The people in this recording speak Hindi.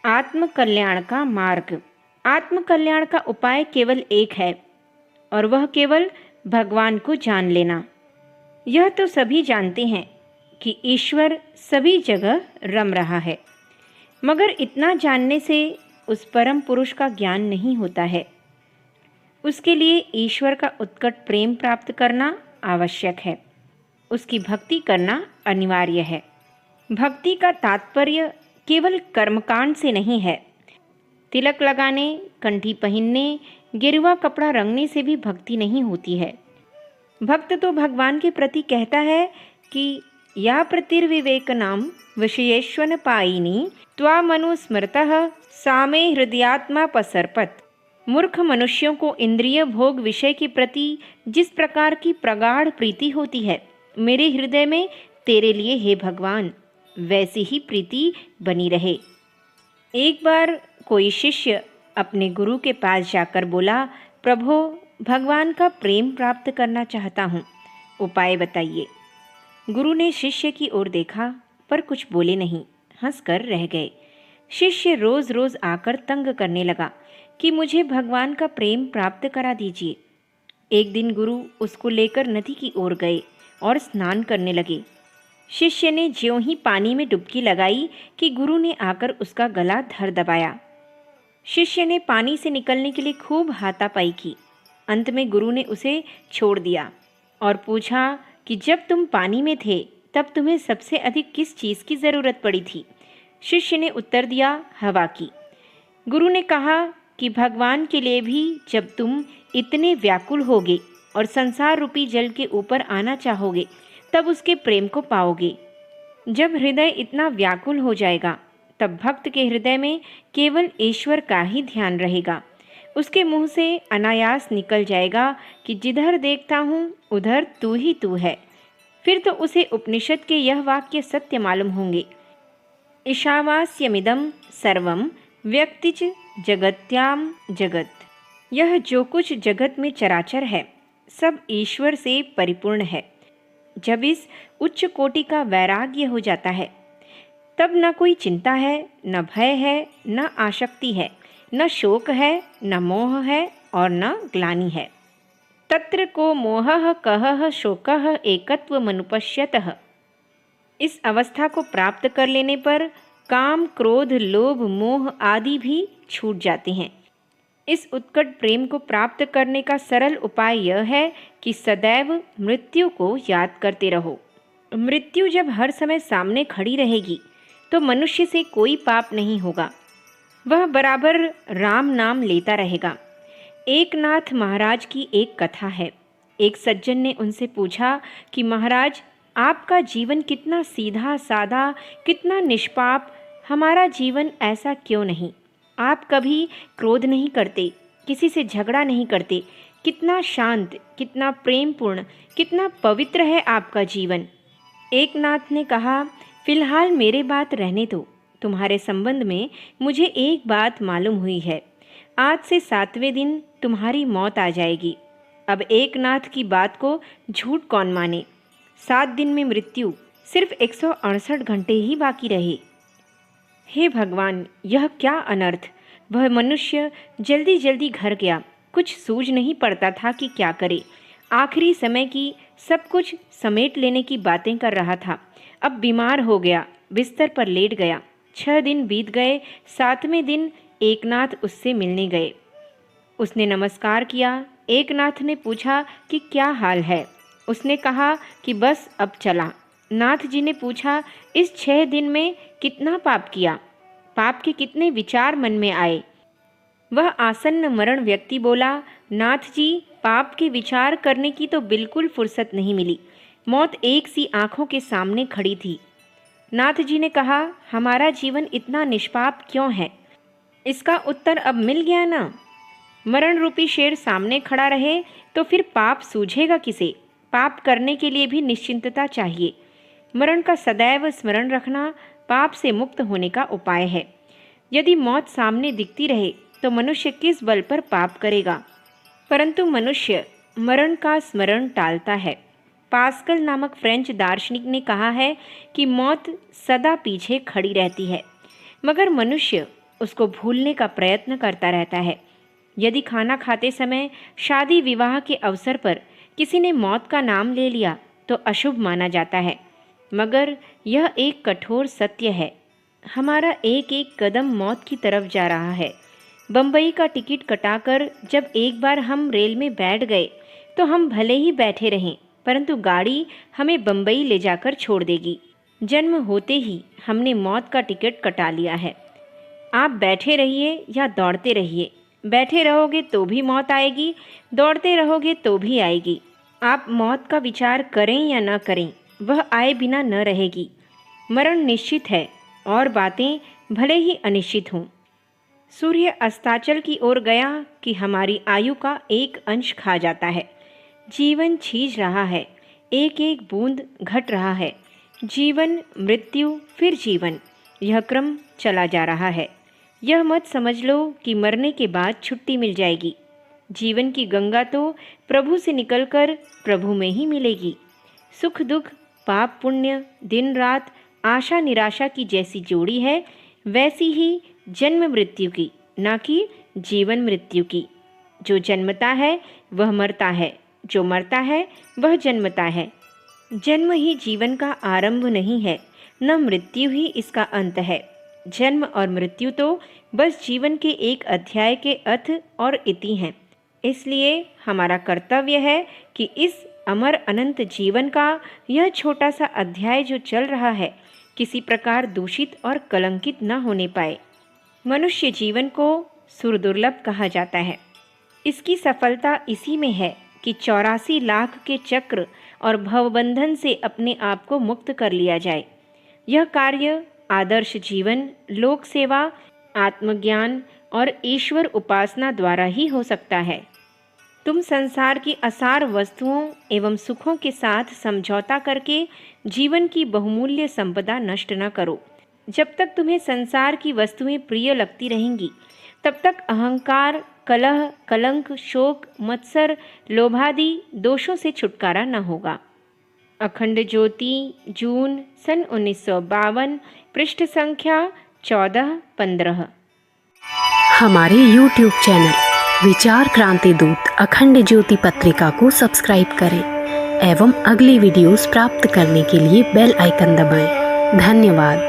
आत्म कल्याण का मार्ग। आत्म कल्याण का उपाय केवल एक है और वह केवल भगवान को जान लेना। यह तो सभी जानते हैं कि ईश्वर सभी जगह रम रहा है, मगर इतना जानने से उस परम पुरुष का ज्ञान नहीं होता है। उसके लिए ईश्वर का उत्कट प्रेम प्राप्त करना आवश्यक है। उसकी भक्ति करना अनिवार्य है। भक्ति का तात्पर्य केवल कर्मकांड से नहीं है। तिलक लगाने, कंठी पहनने, गेरुआ कपड़ा रंगने से भी भक्ति नहीं होती है। भक्त तो भगवान के प्रति कहता है कि या प्रतिर्विवेक नाम विषयेश्वन पायिनी त्वामनुस्मृतः सामे हृदयात्मा पसरपत। मूर्ख मनुष्यों को इंद्रिय भोग विषय के प्रति जिस प्रकार की प्रगाढ़ प्रीति होती है, मेरे हृदय में तेरे लिए हे भगवान वैसी ही प्रीति बनी रहे। एक बार कोई शिष्य अपने गुरु के पास जाकर बोला, प्रभो, भगवान का प्रेम प्राप्त करना चाहता हूँ, उपाय बताइए। गुरु ने शिष्य की ओर देखा पर कुछ बोले नहीं, हंसकर रह गए। शिष्य रोज रोज आकर तंग करने लगा कि मुझे भगवान का प्रेम प्राप्त करा दीजिए। एक दिन गुरु उसको लेकर नदी की ओर गए और स्नान करने लगे। शिष्य ने ज्यों ही पानी में डुबकी लगाई कि गुरु ने आकर उसका गला धर दबाया। शिष्य ने पानी से निकलने के लिए खूब हाथापाई की। अंत में गुरु ने उसे छोड़ दिया और पूछा कि जब तुम पानी में थे तब तुम्हें सबसे अधिक किस चीज़ की ज़रूरत पड़ी थी? शिष्य ने उत्तर दिया, हवा की। गुरु ने कहा कि भगवान के लिए भी जब तुम इतने व्याकुल होगे और संसार रूपी जल के ऊपर आना चाहोगे तब उसके प्रेम को पाओगे। जब हृदय इतना व्याकुल हो जाएगा तब भक्त के हृदय में केवल ईश्वर का ही ध्यान रहेगा। उसके मुंह से अनायास निकल जाएगा कि जिधर देखता हूँ उधर तू ही तू है। फिर तो उसे उपनिषद के यह वाक्य सत्य मालूम होंगे, ईशावास्यमिदं सर्वं व्यक्तिच जगत्याम जगत। यह जो कुछ जगत में चराचर है सब ईश्वर से परिपूर्ण है। जब इस उच्च कोटि का वैराग्य हो जाता है तब न कोई चिंता है, न भय है, न आसक्ति है, न शोक है, न मोह है और न ग्लानि है। तत्र को मोहः कहः शोकः एकत्वमनुपश्यतः। इस अवस्था को प्राप्त कर लेने पर काम, क्रोध, लोभ, मोह आदि भी छूट जाते हैं। इस उत्कट प्रेम को प्राप्त करने का सरल उपाय यह है कि सदैव मृत्यु को याद करते रहो। मृत्यु जब हर समय सामने खड़ी रहेगी तो मनुष्य से कोई पाप नहीं होगा। वह बराबर राम नाम लेता रहेगा। एक नाथ महाराज की एक कथा है। एक सज्जन ने उनसे पूछा कि महाराज, आपका जीवन कितना सीधा साधा, कितना निष्पाप, हमारा जीवन ऐसा क्यों नहीं? आप कभी क्रोध नहीं करते, किसी से झगड़ा नहीं करते, कितना शांत, कितना प्रेमपूर्ण, कितना पवित्र है आपका जीवन। एक नाथ ने कहा, फिलहाल मेरे बात रहने दो। तुम्हारे संबंध में मुझे एक बात मालूम हुई है। आज से 7वें दिन तुम्हारी मौत आ जाएगी। अब एक नाथ की बात को झूठ कौन माने? 7 दिन में मृत्यु, सिर्फ 168 घंटे ही बाकी रहे। हे भगवान, यह क्या अनर्थ! वह मनुष्य जल्दी जल्दी घर गया, कुछ सूझ नहीं पड़ता था कि क्या करे। आखिरी समय की सब कुछ समेट लेने की बातें कर रहा था। अब बीमार हो गया, बिस्तर पर लेट गया। 6 दिन बीत गए। 7वें दिन एकनाथ उससे मिलने गए। उसने नमस्कार किया। एकनाथ ने पूछा कि क्या हाल है? उसने कहा कि बस अब चला। नाथ जी ने पूछा, इस 6 दिन में कितना पाप किया? पाप के कितने विचार मन में आए? वह आसन्न मरण व्यक्ति बोला, नाथ जी, पाप के विचार करने की तो बिल्कुल फुर्सत नहीं मिली। मौत एक सी आंखों के सामने खड़ी थी। नाथ जी ने कहा, हमारा जीवन इतना निष्पाप क्यों है? इसका उत्तर अब मिल गया ना। मरण रूपी शेर सामने खड़ा रहे तो फिर पाप सूझेगा किसे? पाप करने के लिए भी निश्चिंतता चाहिए। मरण का सदैव स्मरण रखना पाप से मुक्त होने का उपाय है। यदि मौत सामने दिखती रहे तो मनुष्य किस बल पर पाप करेगा? परंतु मनुष्य मरण का स्मरण टालता है। पास्कल नामक फ्रेंच दार्शनिक ने कहा है कि मौत सदा पीछे खड़ी रहती है, मगर मनुष्य उसको भूलने का प्रयत्न करता रहता है। यदि खाना खाते समय शादी विवाह के अवसर पर किसी ने मौत का नाम ले लिया तो अशुभ माना जाता है, मगर यह एक कठोर सत्य है। हमारा एक एक कदम मौत की तरफ जा रहा है। बम्बई का टिकट कटाकर जब एक बार हम रेल में बैठ गए तो हम भले ही बैठे रहें, परंतु गाड़ी हमें बम्बई ले जाकर छोड़ देगी। जन्म होते ही हमने मौत का टिकट कटा लिया है। आप बैठे रहिए या दौड़ते रहिए, बैठे रहोगे तो भी मौत आएगी, दौड़ते रहोगे तो भी आएगी। आप मौत का विचार करें या न करें, वह आए बिना न रहेगी। मरण निश्चित है और बातें भले ही अनिश्चित हों। सूर्य अस्ताचल की ओर गया कि हमारी आयु का एक अंश खा जाता है। जीवन छीज रहा है, एक एक बूंद घट रहा है। जीवन, मृत्यु, फिर जीवन, यह क्रम चला जा रहा है। यह मत समझ लो कि मरने के बाद छुट्टी मिल जाएगी। जीवन की गंगा तो प्रभु से निकलकर प्रभु में ही मिलेगी। सुख दुख, पाप पुण्य, दिन रात, आशा निराशा की जैसी जोड़ी है, वैसी ही जन्म मृत्यु की, ना कि जीवन मृत्यु की। जो जन्मता है वह मरता है, जो मरता है वह जन्मता है। जन्म ही जीवन का आरंभ नहीं है, न मृत्यु ही इसका अंत है। जन्म और मृत्यु तो बस जीवन के एक अध्याय के अथ और इति हैं। इसलिए हमारा कर्तव्य है कि इस अमर अनंत जीवन का यह छोटा सा अध्याय जो चल रहा है, किसी प्रकार दूषित और कलंकित न होने पाए। मनुष्य जीवन को सुरदुर्लभ कहा जाता है। इसकी सफलता इसी में है कि 84 लाख के चक्र और भवबंधन से अपने आप को मुक्त कर लिया जाए। यह कार्य आदर्श जीवन, लोक सेवा, आत्मज्ञान और ईश्वर उपासना द्वारा ही हो सकता है। तुम संसार की असार वस्तुओं एवं सुखों के साथ समझौता करके जीवन की बहुमूल्य संपदा नष्ट न करो। जब तक तुम्हें संसार की वस्तुएं प्रिय लगती रहेंगी, तब तक अहंकार, कलह, कलंक, शोक, मत्सर, लोभादि दोषों से छुटकारा न होगा। अखंड ज्योति, जून सन 1952, पृष्ठ संख्या 14-15। हमारे YouTube चैनल विचार क्रांति दूत अखंड ज्योति पत्रिका को सब्सक्राइब करें एवं अगली वीडियोस प्राप्त करने के लिए बेल आइकन दबाएं। धन्यवाद।